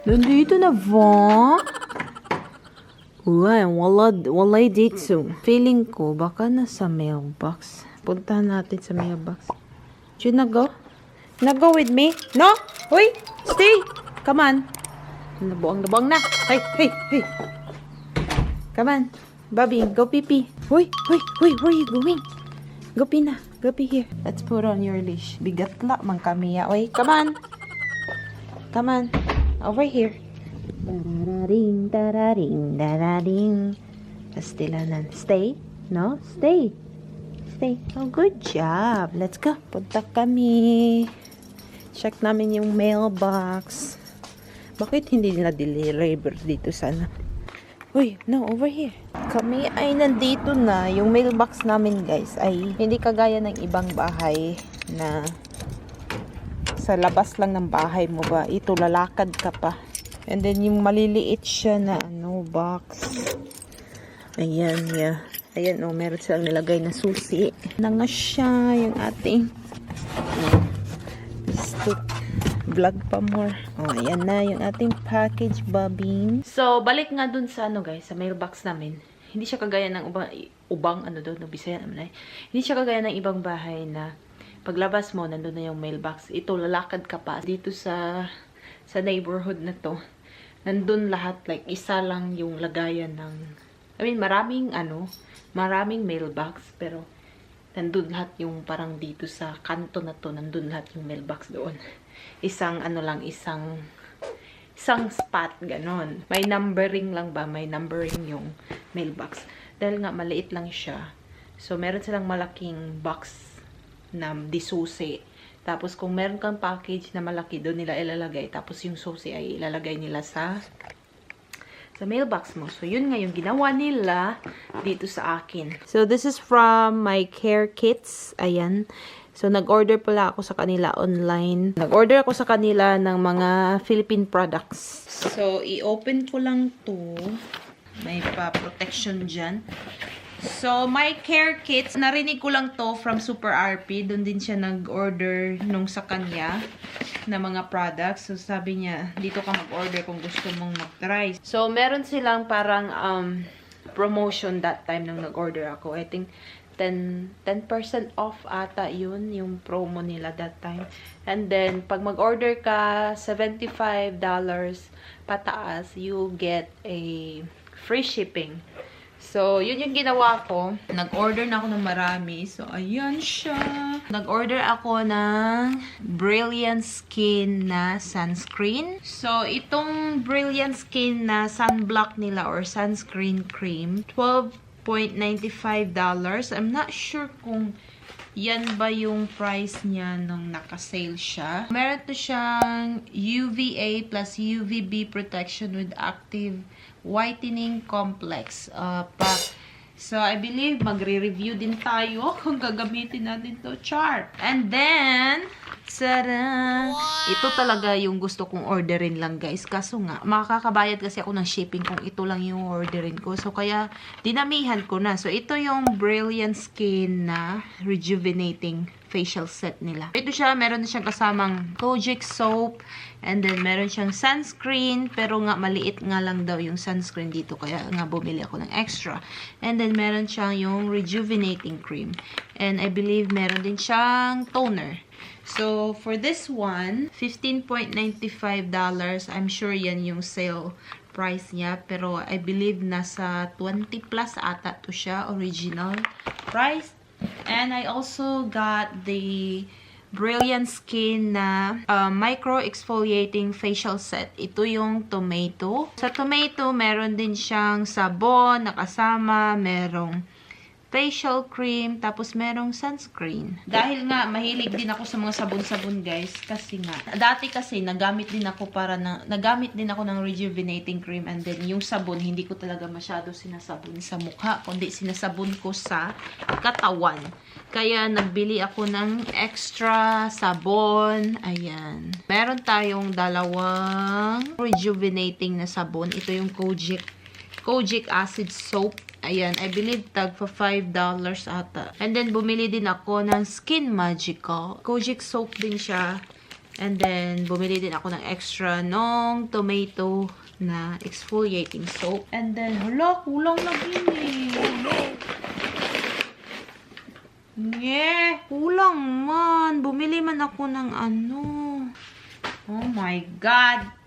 Nandito na ba? Uy, walay dito. Feeling ko, baka nasa mailbox. Puntahan natin sa mailbox. Should you go? Go with me? No? Uy, stay. Come on. Nabuang na. Hey. Come on. Bobby, go pee-pee. Uy, where are you going? Go pee na. Go pee here. Let's put on your leash. Bigatla man kami ya. Uy, come on. Come on. Over here. Dararing. Pastilanan. Stay? No? Stay. Oh, good job. Let's go. Punta kami. Check namin yung mailbox. Bakit hindi nila deliver dito sana? Uy, no, over here. Kami ay nandito na. Yung mailbox namin, guys, ay hindi kagaya ng ibang bahay na sa labas lang ng bahay mo ba. Ito, lalakad ka pa. And then, yung maliliit siya na, box. Ayan, yeah. Ayan, meron silang nilagay na susi. Nanga siya, yung ating vlog pa more. Ayan na, yung ating package, Bobby. So, balik nga dun sa, guys, sa mailbox namin. Hindi siya kagaya ng ubang Bisaya naman ay. Hindi siya kagaya ng ibang bahay na paglabas mo, nandun na yung mailbox. Ito, lalakad ka pa. Dito sa neighborhood na to, nandun lahat, like, isa lang yung lagayan ng, maraming mailbox, pero nandun lahat yung parang dito sa kanto na to, nandun lahat yung mailbox doon. Isang spot, ganon. May numbering lang ba? May numbering yung mailbox. Dahil nga, maliit lang siya. So, meron silang malaking box na disusi. Tapos, kung meron kang package na malaki, doon nila ilalagay. Tapos, yung susi ay ilalagay nila sa mailbox mo. So, yun nga yung ginawa nila dito sa akin. So, this is from my care kits. Ayan. So, nag-order pala ako sa kanila online. Nag-order ako sa kanila ng mga Philippine products. So, i-open ko lang to. May pa-protection dyan. So, my care kits, narinig ko lang to from Super RP. Doon din siya nag-order nung sa kanya na mga products. So, sabi niya, dito ka mag-order kung gusto mong mag-try. So, meron silang parang promotion that time nung nag-order ako. I think 10% off ata yun, yung promo nila that time. And then, pag mag-order ka, $75 pataas, you get a free shipping. So, yun yung ginawa ko. Nag-order na ako ng marami. So, ayan siya. Nag-order ako ng Brilliant Skin na sunscreen. So, itong Brilliant Skin na sunblock nila or sunscreen cream, $12.95. I'm not sure kung yan ba yung price niya nung naka-sale siya. Meron to siyang UVA plus UVB protection with active whitening complex pack. So, I believe magre-review din tayo kung gagamitin natin to chart. And then, tada! Wow! Ito talaga yung gusto kong orderin lang, guys. Kaso nga, makakabayad kasi ako ng shipping kung ito lang yung orderin ko. So, kaya, dinamihan ko na. So, ito yung Brilliant Skin na rejuvenating facial set nila. Ito siya, meron na siyang kasamang Kojic soap, and then meron siyang sunscreen, pero nga maliit nga lang daw yung sunscreen dito, kaya nga bumili ako ng extra. And then meron siyang yung rejuvenating cream. And I believe meron din siyang toner. So, for this one, $15.95. I'm sure yan yung sale price niya. Pero, I believe nasa 20 plus ata to siya, original price. And I also got the Brilliant Skin na micro exfoliating facial set. Ito yung tomato. Sa tomato, meron din siyang sabon nakasama, merong facial cream, tapos merong sunscreen. Dahil nga, mahilig din ako sa mga sabon-sabon, guys. Kasi nga, dati kasi, nagamit din ako ng rejuvenating cream, and then yung sabon, hindi ko talaga masyado sinasabon sa mukha, kundi sinasabon ko sa katawan. Kaya, nagbili ako ng extra sabon. Ayan. Meron tayong dalawang rejuvenating na sabon. Ito yung Kojic Acid Soap. Ayan, I believe tag for $5 ata. And then, bumili din ako ng Skin Magical. Kojic soap din siya. And then, bumili din ako ng extra nung tomato na exfoliating soap. And then, hala, kulang na din eh. Yeah, kulang man. Bumili man ako ng ano. Oh my God.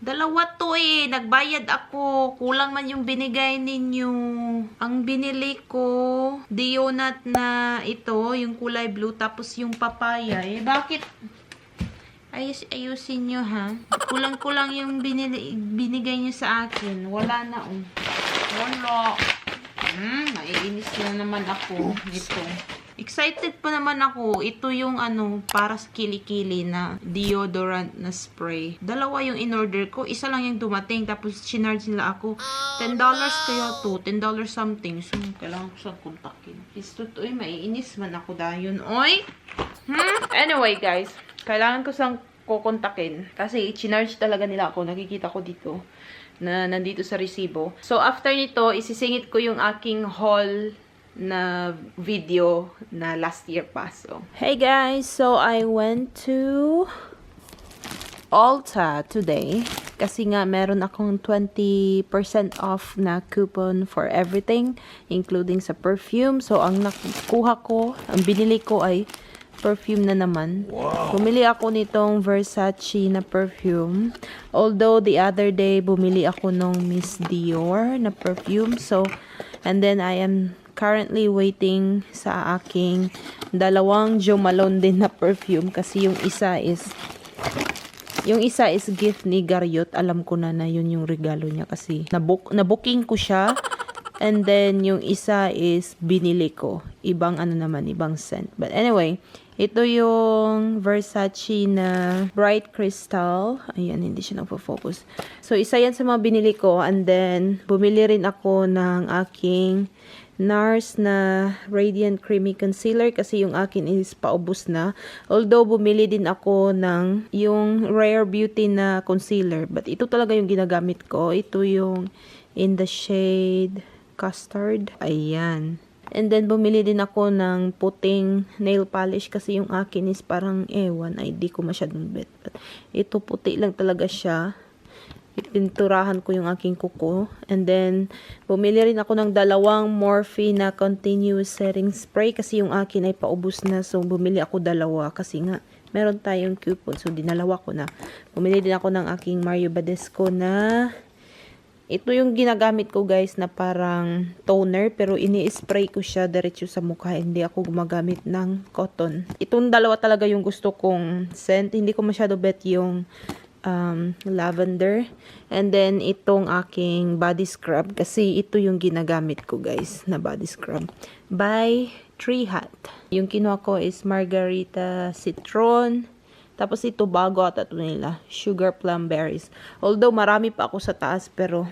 Dalawa to eh. Nagbayad ako. Kulang man yung binigay ninyo. Ang binili ko, Dionut na ito, yung kulay blue, tapos yung papaya. Eh, bakit? Ayusin nyo ha. Kulang-kulang yung binigay nyo sa akin. Wala na oh. Wala. Naiinis na naman ako nito. Excited pa naman ako. Ito yung ano, para sa kilikili na deodorant na spray. Dalawa yung in-order ko. Isa lang yung dumating. Tapos, chinarge nila ako. $10 kaya to. $10 something. So, kailangan ko siyang kontakin. Ito to, maiinis man ako dahil. Oy! Anyway, guys. Kailangan ko siyang kukontakin. Kasi, chinarge talaga nila ako. Nakikita ko dito na nandito sa resibo. So, after nito, isisingit ko yung aking haul na video na last year pa. So, hey guys! So, I went to Ulta today. Kasi nga, meron akong 20% off na coupon for everything, including sa perfume. So, ang nakuha ko, ang binili ko ay perfume na naman. Wow. Bumili ako nitong Versace na perfume. Although, the other day, bumili ako nung Miss Dior na perfume. So, and then, I am currently waiting sa aking dalawang Jo Malone din na perfume. Kasi yung isa is gift ni Garyot. Alam ko na yun yung regalo niya. Kasi, nabooking ko siya. And then, yung isa is binili ko. Ibang ano naman, ibang scent. But anyway, ito yung Versace na Bright Crystal. Ayan, hindi siya nagpo-focus. So, isa yan sa mga binili ko. And then, bumili rin ako ng aking NARS na Radiant Creamy Concealer kasi yung akin is paubos na. Although, bumili din ako ng yung Rare Beauty na concealer. But ito talaga yung ginagamit ko. Ito yung in the shade Custard. Ayan. And then, bumili din ako ng puting nail polish kasi yung akin is parang ewan. Ay, di ko masyadong bet. But ito, puti lang talaga siya. Ipinturahan ko yung aking kuko. And then, bumili rin ako ng dalawang Morphe na continuous setting spray kasi yung akin ay paubos na. So, bumili ako dalawa kasi nga, meron tayong coupon. So, dinalawa ko na. Bumili din ako ng aking Mario Badescu na ito yung ginagamit ko guys na parang toner pero ini-spray ko siya diretso sa mukha. Hindi ako gumagamit ng cotton. Itong dalawa talaga yung gusto kong scent. Hindi ko masyado bet yung lavender. And then itong aking body scrub kasi ito yung ginagamit ko guys na body scrub by Tree Hut. Yung kinuha ko is Margarita Citron. Tapos ito bago ata ito nila, Sugar Plum Berries. Although marami pa ako sa taas pero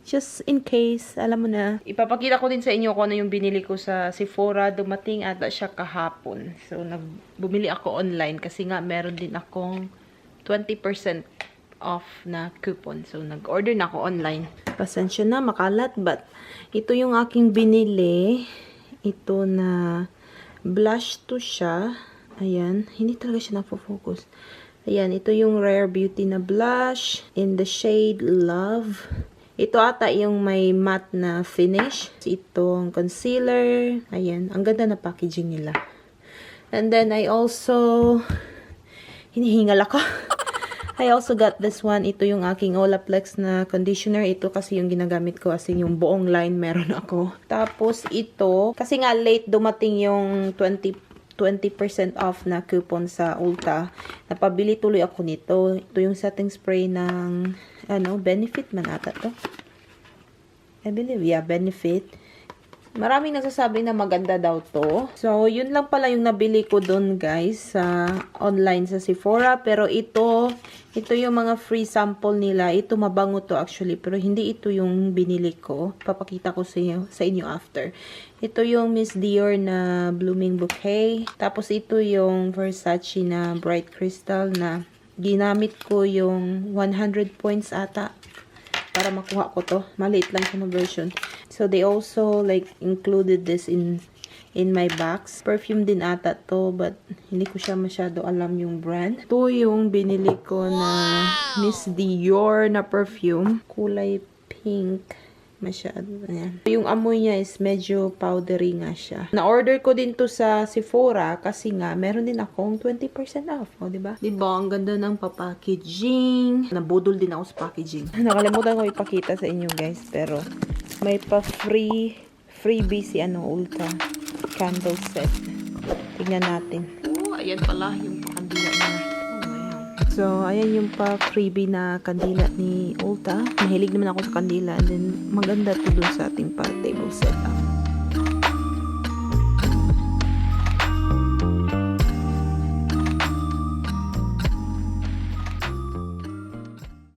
just in case, alam mo na. Ipapakita ko din sa inyo kung ano yung binili ko sa Sephora. Dumating ata siya kahapon. So bumili ako online kasi nga meron din akong 20% off na coupon. So nag-order na ako online. Pasensya na, makalat. But ito yung aking binili. Ito na blush to siya. Ayan, hindi talaga siya nafo-focus. Ayan, ito yung Rare Beauty na blush in the shade Love. Ito ata yung may matte na finish. Itong concealer. Ayan, ang ganda na packaging nila. And then I also hinihingal ako. I also got this one. Ito yung aking Olaplex na conditioner. Ito kasi yung ginagamit ko. As in, yung buong line meron ako. Tapos ito, kasi nga late dumating yung 20% off na coupon sa Ulta. Napabili tuloy ako nito. Ito yung setting spray ng Benefit man ata to. I believe, yeah, Benefit. Maraming nagsasabing na maganda daw to. So, yun lang pala yung nabili ko dun, guys, sa online sa Sephora. Pero ito yung mga free sample nila. Ito mabango to actually, pero hindi ito yung binili ko. Papakita ko sa inyo after. Ito yung Miss Dior na Blooming Bouquet. Tapos ito yung Versace na Bright Crystal na ginamit ko yung 100 points ata para makuha ko to. Maliit lang siya na version. So, they also like included this in in my box. Perfume din ata to, but hindi ko siya masyado alam yung brand. Ito yung binili ko na Miss Dior na perfume. Kulay pink. Masyado. Ayan. Yung amoy niya is medyo powdery nga siya. Na-order ko din to sa Sephora kasi nga meron din akong 20% off. O, diba? Diba? Ang ganda ng packaging. Nabudol din ako sa packaging. Nakalimutan ko ipakita sa inyo guys. Pero may freebie si Ulta candle set. Tingnan natin. Oh, ayan pala yung kandila niya. So, ayan yung freebie na kandila ni Ulta. Mahilig naman ako sa kandila. And then, maganda to dun sa ating table setup.